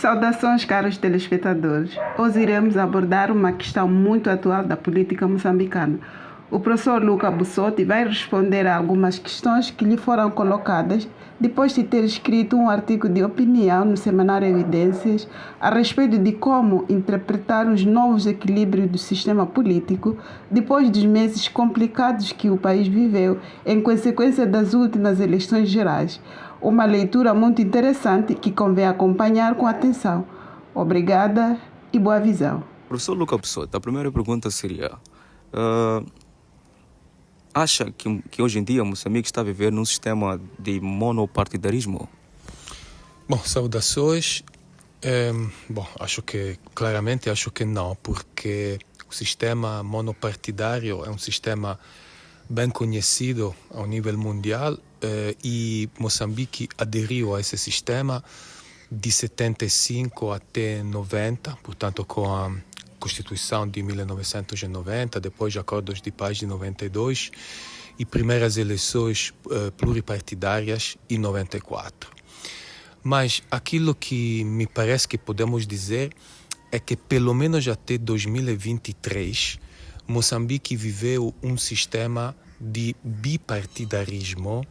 Saudações, caros telespectadores. Hoje iremos abordar uma questão muito atual da política moçambicana. O professor Luca Bussotti vai responder a algumas questões que lhe foram colocadas depois de ter escrito um artigo de opinião no semanário Evidências a respeito de como interpretar os novos equilíbrios do sistema político depois dos meses complicados que o país viveu em consequência das últimas eleições gerais. Uma leitura muito interessante que convém acompanhar com atenção. Obrigada e boa visão. Professor Luca Bussotti, a primeira pergunta seria: acha que hoje em dia Moçambique está a viver num sistema de monopartidarismo? Bom, saudações. Claramente acho que não, porque o sistema monopartidário é um sistema bem conhecido ao nível mundial e Moçambique aderiu a esse sistema de 75 até 90, portanto com a Constituição de 1990, depois acordos de paz de 92 e primeiras eleições pluripartidárias em 94. Mas aquilo que me parece que podemos dizer é que pelo menos até 2023 Moçambique viveu um sistema de bipartidarismo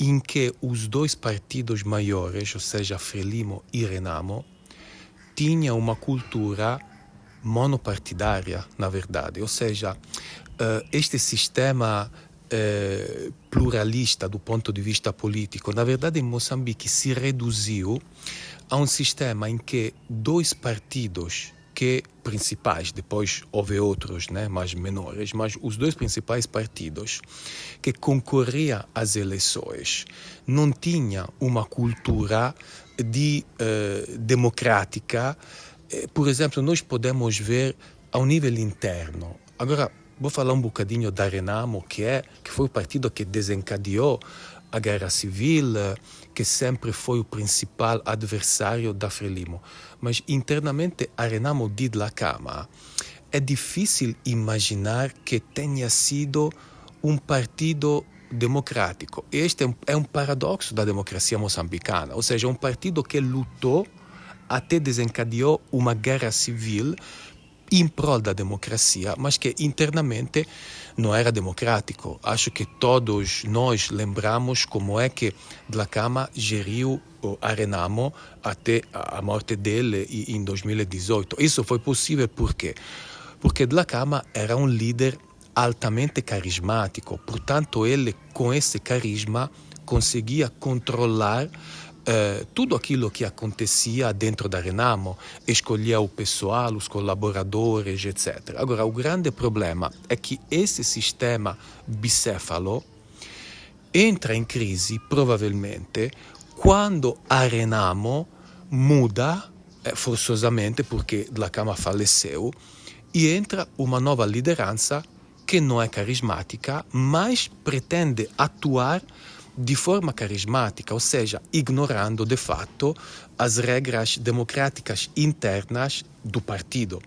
em que os dois partidos maiores, ou seja, Frelimo e Renamo, tinha uma cultura monopartidária, na verdade. Ou seja, este sistema pluralista do ponto de vista político, na verdade, em Moçambique se reduziu a um sistema em que dois partidos principais, depois houve outros, mais menores, mas os dois principais partidos que concorriam às eleições não tinham uma cultura democrática. Por exemplo, nós podemos ver ao nível interno. Agora, vou falar um bocadinho da Renamo, que foi o partido que desencadeou a guerra civil, que sempre foi o principal adversário da Frelimo. Mas internamente a Renamo de Dhlakama é difícil imaginar que tenha sido um partido democrático. Este é um paradoxo da democracia moçambicana, ou seja, um partido que lutou até desencadeou uma guerra civil em prol da democracia, mas que internamente não era democrático. Acho que todos nós lembramos como é que Dhlakama geriu a Renamo até a morte dele em 2018. Isso foi possível por quê? Porque Dhlakama era um líder altamente carismático, portanto ele com esse carisma conseguia controlar tudo aquilo que acontecia dentro da Renamo, escolhia o pessoal, os colaboradores, etc. Agora, o grande problema é que esse sistema bicéfalo entra em crise, provavelmente, quando a Renamo muda, forçosamente, porque Dhlakama faleceu, e entra uma nova liderança que não é carismática, mas pretende atuar de forma carismática, ou seja, ignorando de fato as regras democráticas internas do partido.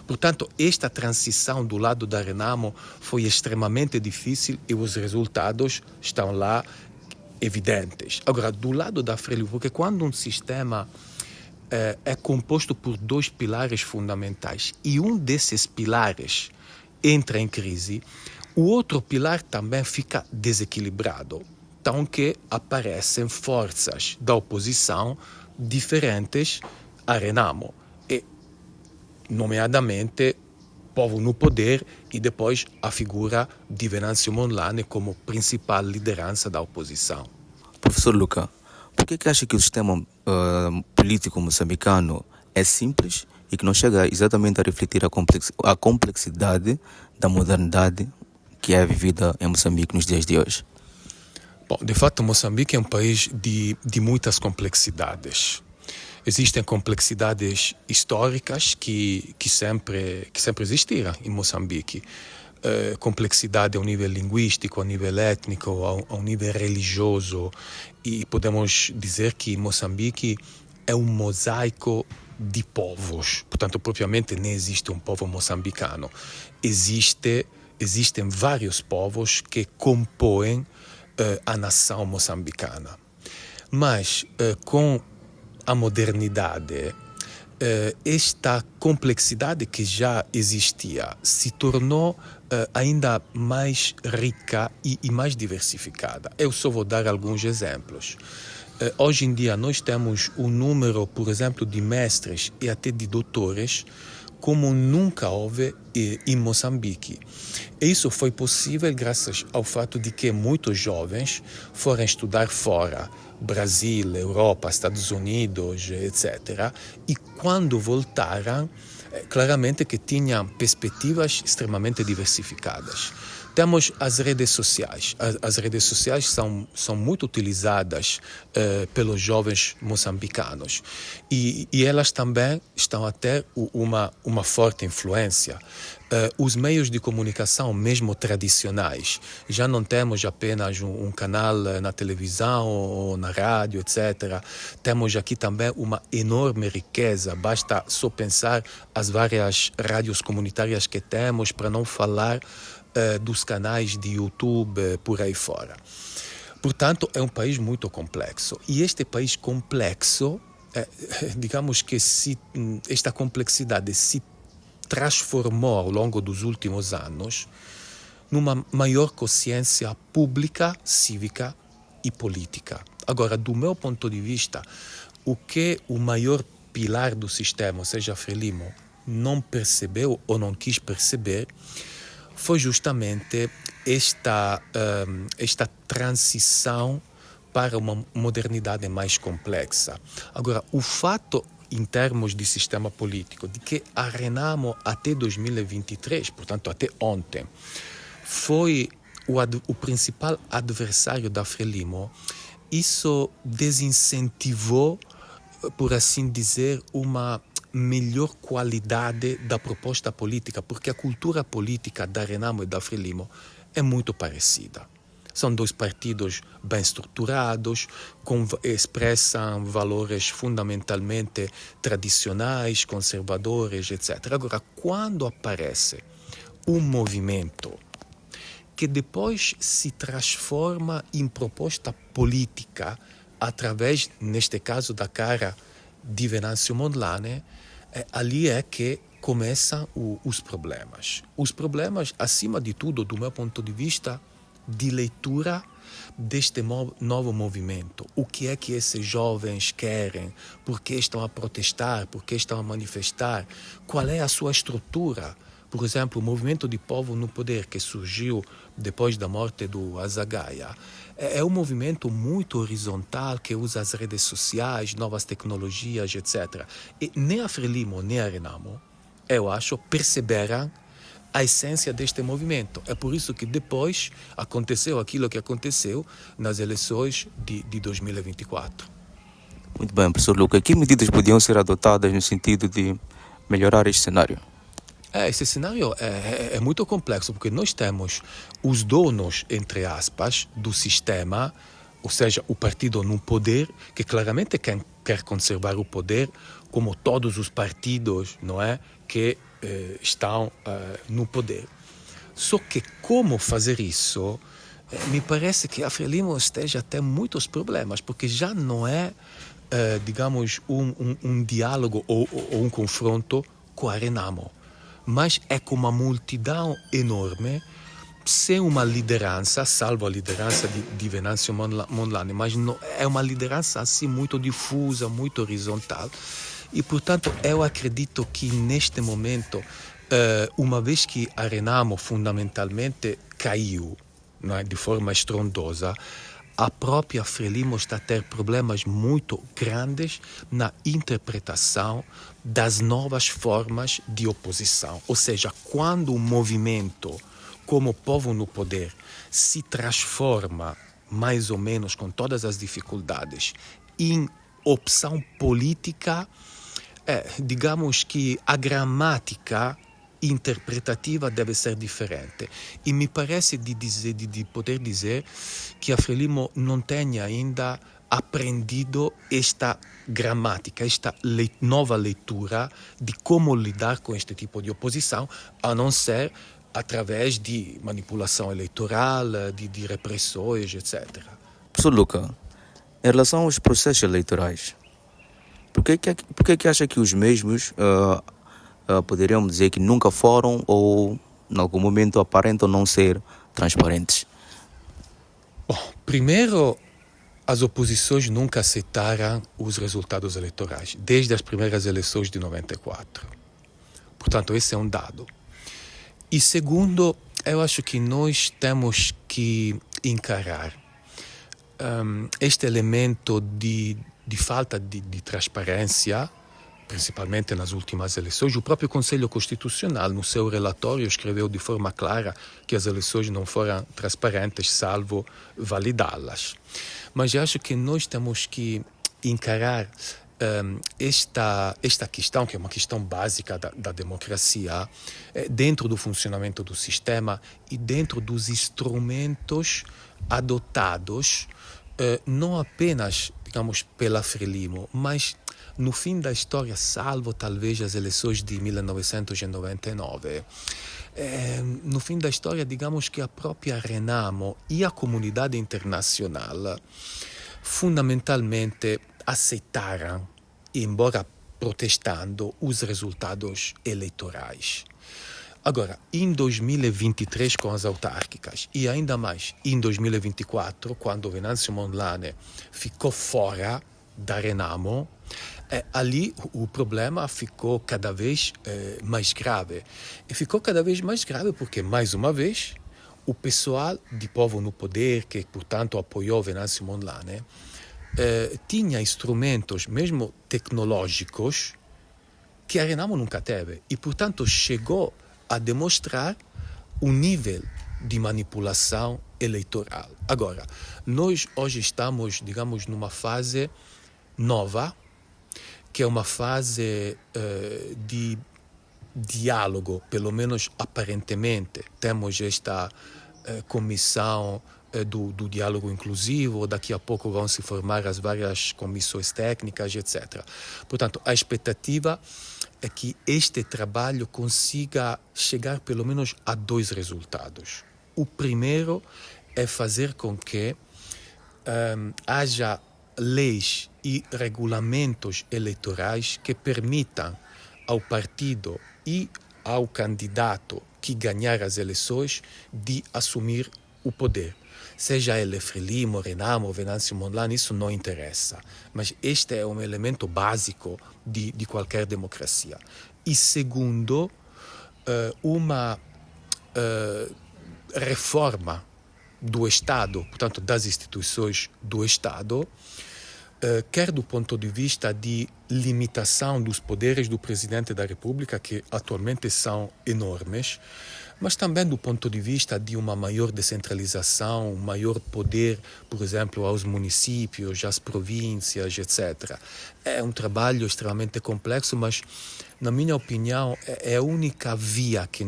Portanto, esta transição do lado da Renamo foi extremamente difícil e os resultados estão lá evidentes. Agora, do lado da Frelimo, porque quando um sistema é composto por dois pilares fundamentais e um desses pilares entra em crise, o outro pilar também fica desequilibrado. Então que aparecem forças da oposição diferentes a Renamo, e, nomeadamente, Povo no Poder e depois a figura de Venâncio Mondlane como principal liderança da oposição. Professor Luca, por que acha que o sistema político moçambicano é simples e que não chega exatamente a refletir a complexidade da modernidade que é vivida em Moçambique nos dias de hoje? Bom, de fato, Moçambique é um país de muitas complexidades. Existem complexidades históricas que sempre existiram em Moçambique. Complexidade ao nível linguístico, ao nível étnico, ao nível religioso. E podemos dizer que Moçambique é um mosaico de povos. Portanto, propriamente nem existe um povo moçambicano. Existem vários povos que compõem a nação moçambicana. Mas com a modernidade, esta complexidade que já existia se tornou ainda mais rica e mais diversificada. Eu só vou dar alguns exemplos. Hoje em dia nós temos um número, por exemplo, de mestres e até de doutores como nunca houve em Moçambique. E isso foi possível graças ao fato de que muitos jovens foram estudar fora, Brasil, Europa, Estados Unidos, etc. E quando voltaram, claramente que tinham perspectivas extremamente diversificadas. Temos as redes sociais. As redes sociais são muito utilizadas pelos jovens moçambicanos e elas também estão a ter uma forte influência. Os meios de comunicação, mesmo tradicionais, já não temos apenas um canal na televisão ou na rádio, etc. Temos aqui também uma enorme riqueza, basta só pensar as várias rádios comunitárias que temos, para não falar dos canais de YouTube por aí fora. Portanto, é um país muito complexo. E este país complexo, digamos que esta complexidade se transformou ao longo dos últimos anos numa maior consciência pública, cívica e política. Agora, do meu ponto de vista, o que o maior pilar do sistema, ou seja, Frelimo, não percebeu ou não quis perceber, foi justamente esta transição para uma modernidade mais complexa. Agora, o fato, em termos de sistema político, de que a Renamo até 2023, portanto até ontem, foi o principal adversário da Frelimo, isso desincentivou, por assim dizer, uma melhor qualidade da proposta política, porque a cultura política da Renamo e da Frelimo é muito parecida. São dois partidos bem estruturados, expressam valores fundamentalmente tradicionais, conservadores, etc. Agora, quando aparece um movimento que depois se transforma em proposta política através, neste caso, da cara de Venâncio Mondlane, ali é que começam os problemas. Os problemas, acima de tudo, do meu ponto de vista, de leitura deste novo movimento. O que é que esses jovens querem? Por que estão a protestar? Por que estão a manifestar? Qual é a sua estrutura? Por exemplo, o movimento de povo no poder que surgiu depois da morte do Azagaia é um movimento muito horizontal que usa as redes sociais, novas tecnologias, etc. E nem a Frelimo, nem a Renamo, eu acho, perceberam a essência deste movimento. É por isso que depois aconteceu aquilo que aconteceu nas eleições de 2024. Muito bem, professor Luca. Que medidas podiam ser adotadas no sentido de melhorar este cenário? Esse cenário é muito complexo, porque nós temos os donos, entre aspas, do sistema, ou seja, o partido no poder, que claramente quer conservar o poder, como todos os partidos, não é, que estão no poder. Só que como fazer isso, me parece que a Frelimo esteja a ter muitos problemas, porque já não é, digamos, um diálogo ou um confronto com a Renamo, mas é com uma multidão enorme, sem uma liderança, salvo a liderança de Venâncio Mondlane, mas não, é uma liderança assim muito difusa, muito horizontal. E, portanto, eu acredito que neste momento, uma vez que a Renamo fundamentalmente caiu, não é, de forma estrondosa, a própria Frelimo está a ter problemas muito grandes na interpretação das novas formas de oposição. Ou seja, quando um movimento como o Povo no Poder se transforma, mais ou menos com todas as dificuldades, em opção política, digamos que a gramática interpretativa deve ser diferente. E me parece de poder dizer que a Frelimo não tenha ainda aprendido esta gramática, esta nova leitura de como lidar com este tipo de oposição, a não ser através de manipulação eleitoral, de repressões, etc. Professor Luca, em relação aos processos eleitorais, Por que acha que os mesmos poderiam dizer que nunca foram ou em algum momento aparentam não ser transparentes? Bom, primeiro, as oposições nunca aceitaram os resultados eleitorais, desde as primeiras eleições de 94. Portanto, esse é um dado. E segundo, eu acho que nós temos que encarar este elemento de falta de transparência, principalmente nas últimas eleições. O próprio Conselho Constitucional, no seu relatório, escreveu de forma clara que as eleições não foram transparentes, salvo validá-las. Mas eu acho que nós temos que encarar esta questão, que é uma questão básica da democracia, dentro do funcionamento do sistema e dentro dos instrumentos adotados, não apenas, digamos, pela Frelimo, mas no fim da história, salvo talvez as eleições de 1999, no fim da história, digamos que a própria Renamo e a comunidade internacional fundamentalmente aceitaram, embora protestando, os resultados eleitorais. Agora, em 2023 com as autárquicas e ainda mais em 2024, quando Venâncio Mondlane ficou fora da Renamo, ali o problema ficou cada vez mais grave. E ficou cada vez mais grave porque, mais uma vez, o pessoal de Povo no Poder, que portanto apoiou Venâncio Mondlane, tinha instrumentos, mesmo tecnológicos, que a Renamo nunca teve. E, portanto, chegou a demonstrar um nível de manipulação eleitoral. Agora, nós hoje estamos, digamos, numa fase nova, que é uma fase de diálogo, pelo menos aparentemente. Temos esta comissão do diálogo inclusivo, daqui a pouco vão se formar as várias comissões técnicas, etc. Portanto, a expectativa é que este trabalho consiga chegar pelo menos a 2 resultados. O primeiro é fazer com que haja leis e regulamentos eleitorais que permitam ao partido e ao candidato que ganhar as eleições de assumir o poder. Seja ele Frelimo, Renamo, Venâncio Mondlane, isso não interessa. Mas este é um elemento básico de qualquer democracia. E segundo, uma reforma do Estado, portanto das instituições do Estado, quer do ponto de vista de limitação dos poderes do Presidente da República, que atualmente são enormes, mas também do ponto de vista de uma maior descentralização, maior poder, por exemplo, aos municípios, às províncias, etc. É um trabalho extremamente complexo, mas, na minha opinião, é a única via que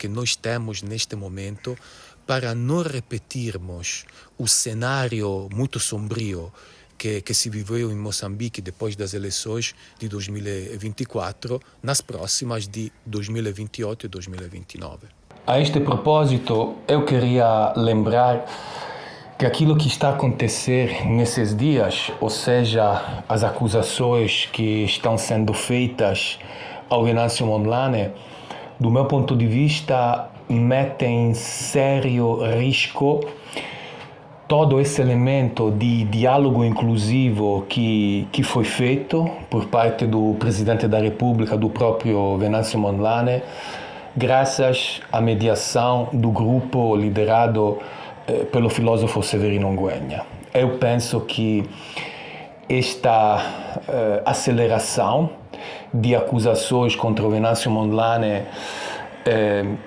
nós temos neste momento para não repetirmos o cenário muito sombrio que se viveu em Moçambique depois das eleições de 2024, nas próximas de 2028 e 2029. A este propósito, eu queria lembrar que aquilo que está a acontecer nesses dias, ou seja, as acusações que estão sendo feitas ao Venâncio Mondlane, do meu ponto de vista, metem em sério risco todo esse elemento de diálogo inclusivo que foi feito por parte do Presidente da República, do próprio Venâncio Mondlane, graças à mediação do grupo liderado pelo filósofo Severino Ngüenya. Eu penso que esta aceleração de acusações contra o Venâncio Mondlane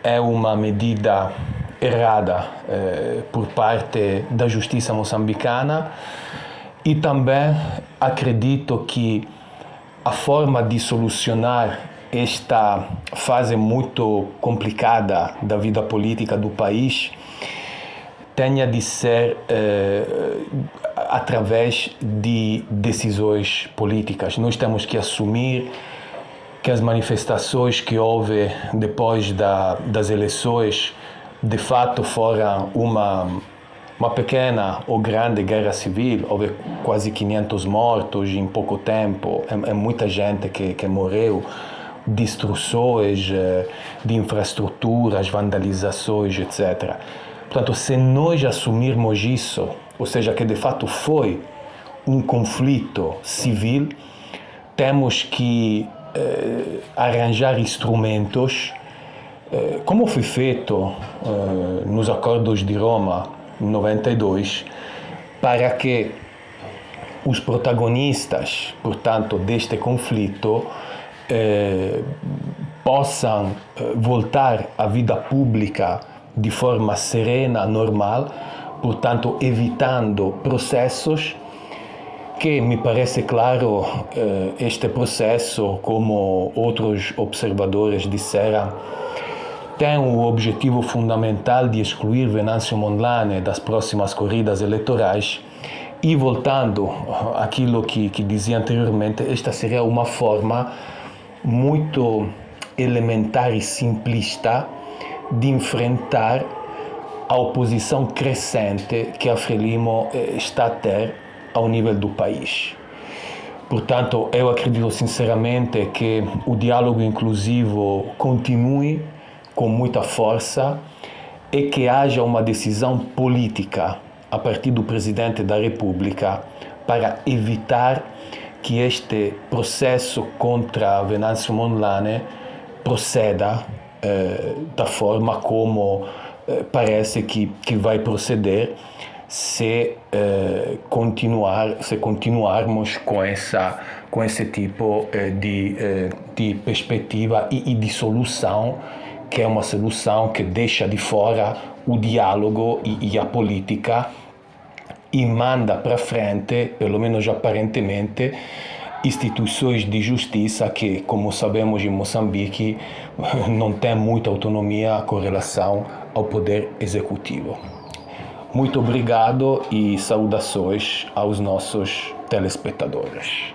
é uma medida errada por parte da justiça moçambicana, e também acredito que a forma de solucionar esta fase muito complicada da vida política do país tenha de ser através de decisões políticas. Nós temos que assumir que as manifestações que houve depois das eleições de fato foram uma uma pequena ou grande guerra civil, houve quase 500 mortos em pouco tempo, é muita gente que morreu, destruções de infraestruturas, vandalizações, etc. Portanto, se nós assumirmos isso, ou seja, que de fato foi um conflito civil, temos que arranjar instrumentos, como foi feito nos Acordos de Roma, em 92, para que os protagonistas, portanto, deste conflito, possam voltar à vida pública de forma serena, normal, portanto, evitando processos que, me parece claro, este processo, como outros observadores disseram, tem o objetivo fundamental de excluir Venâncio Mondlane das próximas corridas eleitorais e, voltando àquilo que dizia anteriormente, esta seria uma forma muito elementar e simplista de enfrentar a oposição crescente que a Frelimo está a ter ao nível do país. Portanto, eu acredito sinceramente que o diálogo inclusivo continue com muita força e que haja uma decisão política a partir do Presidente da República para evitar que este processo contra Venâncio Mondlane proceda da forma como parece que vai proceder se continuarmos com esse tipo de perspectiva e de solução, que é uma solução que deixa de fora o diálogo e a política e manda para frente, pelo menos aparentemente, instituições de justiça que, como sabemos em Moçambique, não têm muita autonomia com relação ao poder executivo. Muito obrigado e saudações aos nossos telespectadores.